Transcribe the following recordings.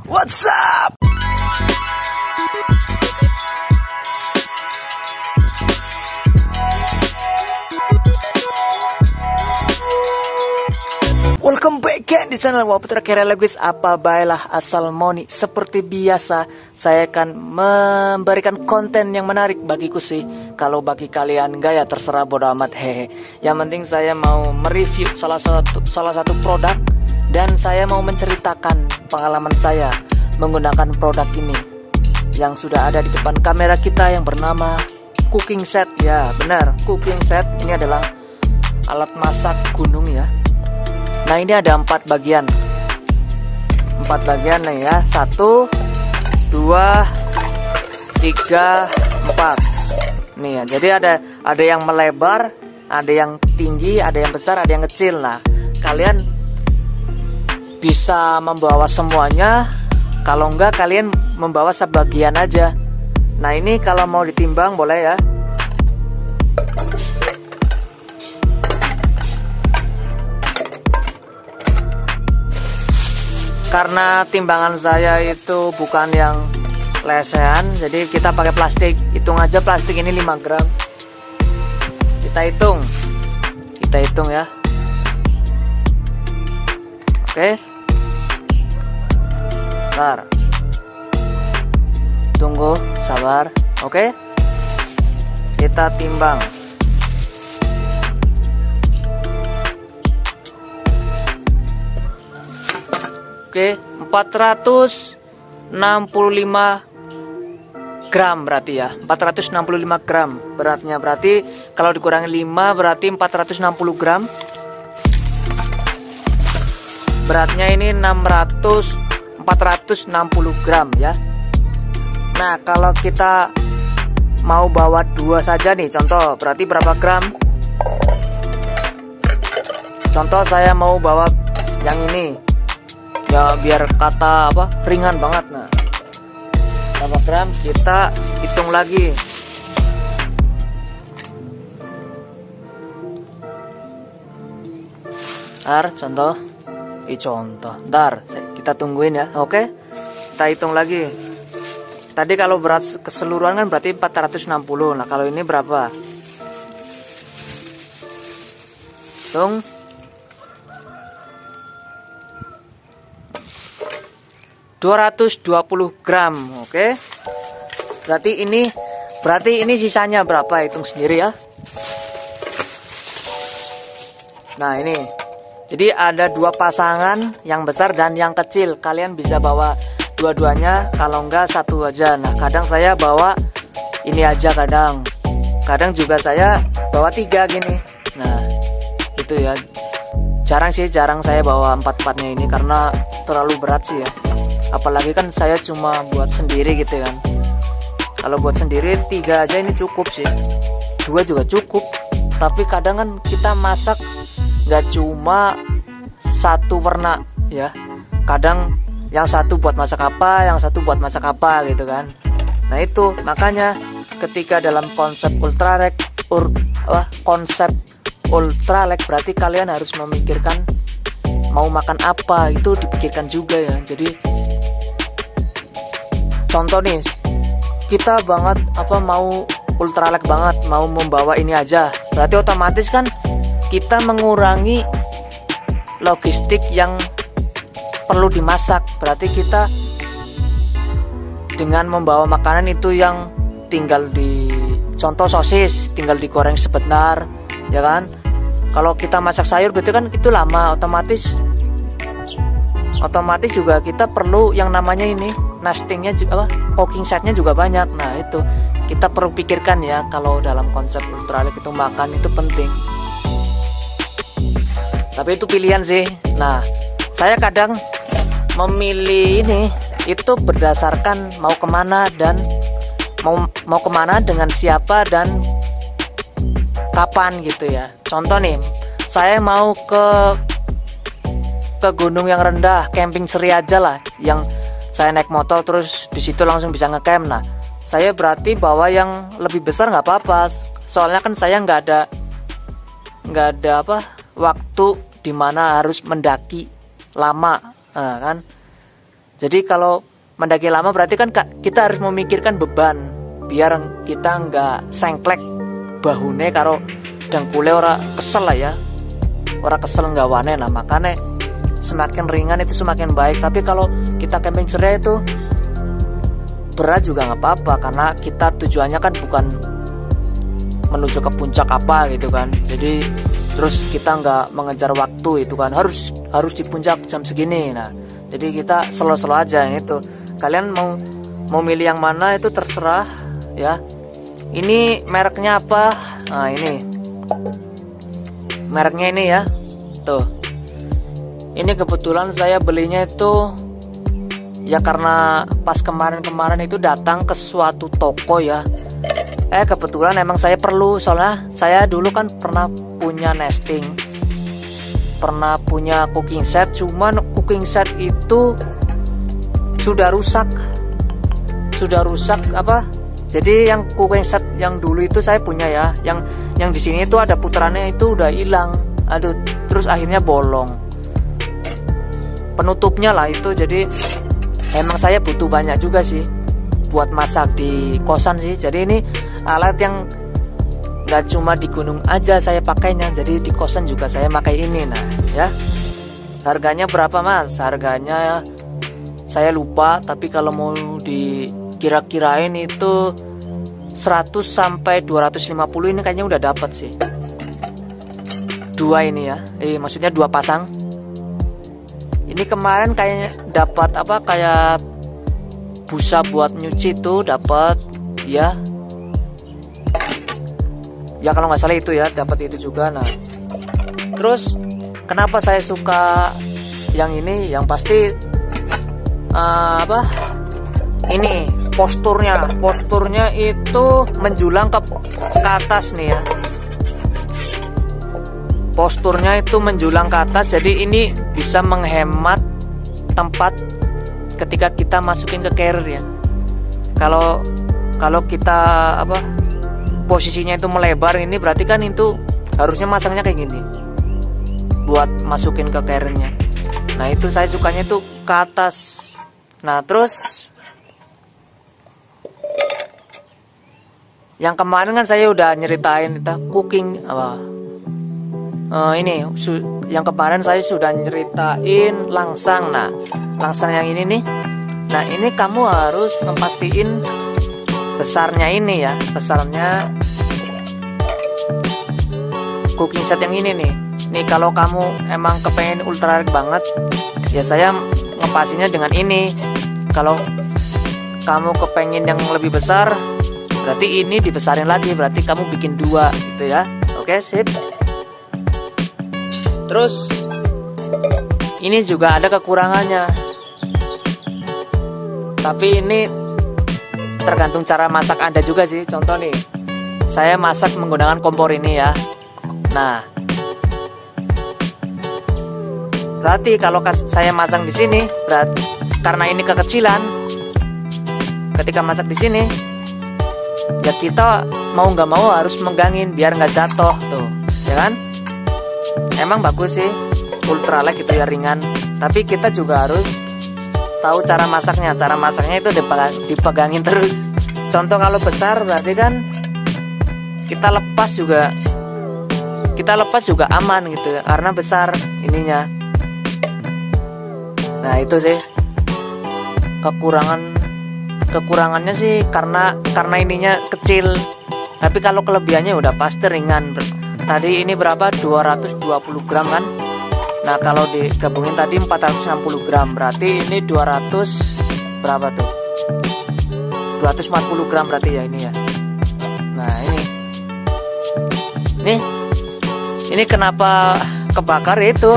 What's up? Welcome back again di channel Waputra Kerala guys. Apa baiklah asal moni. Seperti biasa saya akan memberikan konten yang menarik bagiku sih. Kalau bagi kalian enggak ya terserah, bodo amat, hehe. Yang penting saya mau mereview salah satu produk, dan saya mau menceritakan pengalaman saya menggunakan produk ini yang sudah ada di depan kamera kita, yang bernama cooking set. Ya benar, cooking set. Ini adalah alat masak gunung ya. Nah ini ada 4 bagian. 4 bagian nih ya. 1, 2, 3, 4. Nih ya. Jadi ada yang melebar, ada yang tinggi, ada yang besar, ada yang kecil. Nah kalian bisa membawa semuanya. Kalau enggak kalian membawa sebagian aja. Nah ini kalau mau ditimbang boleh ya. Karena timbangan saya itu bukan yang lesehan, jadi kita pakai plastik. Hitung aja plastik ini 5 gram. Kita hitung ya. Oke. Bentar. Tunggu, sabar. Oke. Kita timbang. Oke, 465 gram berarti ya. 465 gram beratnya. Berarti kalau dikurangi 5 berarti 460 gram. Beratnya ini 460 gram ya. Nah, kalau kita mau bawa 2 saja nih, contoh berarti berapa gram? Contoh saya mau bawa yang ini. Ya biar kata ringan banget. Nah berapa gram kita hitung lagi. Contoh ntar kita tungguin ya. Oke, kita hitung lagi. Tadi kalau berat keseluruhan kan berarti 460. Nah kalau ini berapa? Hitung. 220 gram. Oke. Berarti ini sisanya berapa? Hitung sendiri ya. Nah, ini. Jadi ada 2 pasangan, yang besar dan yang kecil. Kalian bisa bawa dua-duanya, kalau enggak satu aja. Nah, kadang saya bawa ini aja, kadang juga saya bawa 3 gini. Nah, itu ya. Jarang saya bawa 4-4-nya ini karena terlalu berat sih ya. Apalagi kan saya cuma buat sendiri gitu kan. Kalau buat sendiri 3 aja ini cukup sih. 2 juga cukup. Tapi kadang kan kita masak nggak cuma satu warna ya. Kadang yang satu buat masak apa, yang satu buat masak apa gitu kan. Nah itu makanya ketika dalam konsep ultralek berarti kalian harus memikirkan mau makan apa, itu dipikirkan juga ya. Jadi contoh nih, kita banget mau ultralek banget, mau membawa ini aja, berarti otomatis kan kita mengurangi logistik yang perlu dimasak. Berarti kita dengan membawa makanan itu yang tinggal contoh sosis, tinggal digoreng sebentar ya kan. Kalau kita masak sayur berarti kan itu lama, otomatis juga kita perlu yang namanya ini nestingnya juga, cooking setnya juga banyak. Nah itu kita perlu pikirkan ya. Kalau dalam konsep ultralek itu makan itu penting. Tapi itu pilihan sih. Nah saya kadang memilih ini itu berdasarkan mau kemana dan mau kemana, dengan siapa dan kapan gitu ya. Contoh nih, saya mau ke gunung yang rendah, camping seri aja lah, yang saya naik motor terus di situ langsung bisa ngecamp. Nah saya berarti bawa yang lebih besar nggak apa-apa, soalnya kan saya nggak ada waktu dimana harus mendaki lama. Nah, kan Jadi kalau mendaki lama berarti kan kita harus memikirkan beban biar kita nggak sengklek bahune karo dengkule, ora kesel lah ya, ora kesel nggak wane. Nah makanya semakin ringan itu semakin baik. Tapi kalau kita camping ceria itu berat juga nggak apa-apa, karena kita tujuannya kan bukan menuju ke puncak apa gitu kan. Jadi terus kita nggak mengejar waktu itu kan, harus di puncak jam segini. Nah jadi kita slow-slow aja itu. Kalian mau milih yang mana itu terserah ya. Ini mereknya apa? Nah ini mereknya ini ya, tuh. Ini kebetulan saya belinya itu ya karena pas kemarin itu datang ke suatu toko ya. Kebetulan emang saya perlu, soalnya saya dulu kan pernah punya nesting, pernah punya cooking set, cuman cooking set itu sudah rusak apa. Jadi yang cooking set yang dulu itu saya punya ya, yang di sini itu ada putarannya itu udah hilang. Aduh, terus akhirnya bolong penutupnya lah itu. Jadi emang saya butuh banyak juga sih buat masak di kosan sih. Jadi ini alat yang nggak cuma di gunung aja saya pakainya, jadi di kosan juga saya pakai ini. Nah ya, harganya berapa mas? Harganya saya lupa, tapi kalau mau dikira-kirain itu 100 sampai 250 ini kayaknya udah dapat sih. Dua ini ya, maksudnya dua pasang. Ini kemarin kayaknya dapat apa, kayak busa buat nyuci tuh dapat ya. Ya kalau nggak salah itu ya, dapat itu juga. Nah terus kenapa saya suka yang ini? Yang pasti ini posturnya itu menjulang ke atas nih ya. Posturnya itu menjulang ke atas, jadi ini bisa menghemat tempat ketika kita masukin ke carrier ya. Kalau kita posisinya itu melebar, ini berarti kan itu harusnya masangnya kayak gini buat masukin ke carriernya. Nah itu saya sukanya itu ke atas. Nah terus yang kemarin kan saya udah nyeritain itu cooking yang kemarin saya sudah nyeritain langsang. Nah langsang yang ini nih, nah ini kamu harus ngepastiin besarnya ini ya, besarnya cooking set yang ini nih. Nih kalau kamu emang kepengen ultra banget ya saya ngepasinya dengan ini. Kalau kamu kepengen yang lebih besar berarti ini dibesarin lagi, berarti kamu bikin dua gitu ya. Oke sip. Terus ini juga ada kekurangannya, tapi ini tergantung cara masak Anda juga sih. Contoh nih, saya masak menggunakan kompor ini ya. Nah berarti kalau saya masang di sini, berarti karena ini kekecilan, ketika masak di sini ya kita mau nggak mau harus megangin biar nggak jatuh tuh ya kan. Emang bagus sih ultralight gitu ya, ringan, tapi kita juga harus tahu cara masaknya. Cara masaknya itu dipegangin terus. Contoh kalau besar berarti kan kita lepas juga aman gitu karena besar ininya. Nah itu sih kekurangannya sih karena ininya kecil. Tapi kalau kelebihannya udah pasti ringan. Tadi ini berapa? 220 gram kan. Nah kalau digabungin tadi 460 gram, berarti ini 200 berapa tuh? 240 gram berarti ya ini ya. Nah ini kenapa kebakar itu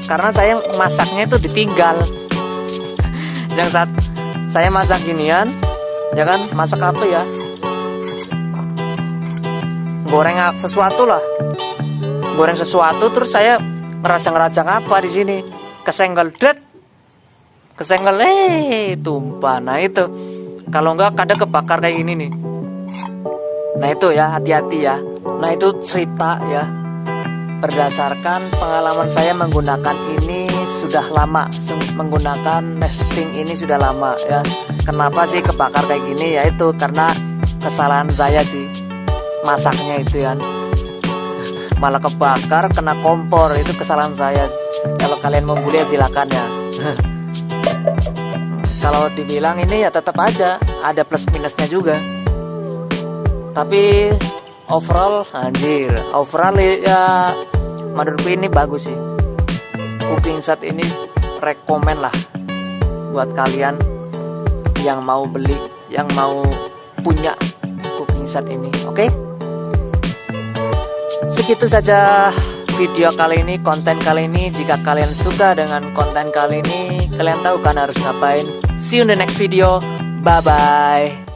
karena saya masaknya itu ditinggal. Yang saat saya masak ginian ya kan, masak apa ya, goreng sesuatu terus saya ngerajang apa di sini, kesenggol tumpah. Nah itu kalau enggak kadang kebakar kayak gini nih. Nah itu ya hati-hati ya. Nah itu cerita ya berdasarkan pengalaman saya menggunakan ini sudah lama, menggunakan nesting ini sudah lama ya. Kenapa sih kebakar kayak gini? Yaitu karena kesalahan saya sih, masaknya itu kan malah kebakar, kena kompor, itu kesalahan saya. Kalau kalian mau bully ya silakan ya. Kalau dibilang ini ya tetap aja ada plus minusnya juga, tapi overall ya menurutku ini bagus sih. Cooking set ini rekomen lah buat kalian yang mau beli, yang mau punya cooking set ini. Oke? Segitu saja video kali ini, konten kali ini. Jika kalian suka dengan konten kali ini, kalian tahu kan harus ngapain. See you in the next video. Bye bye.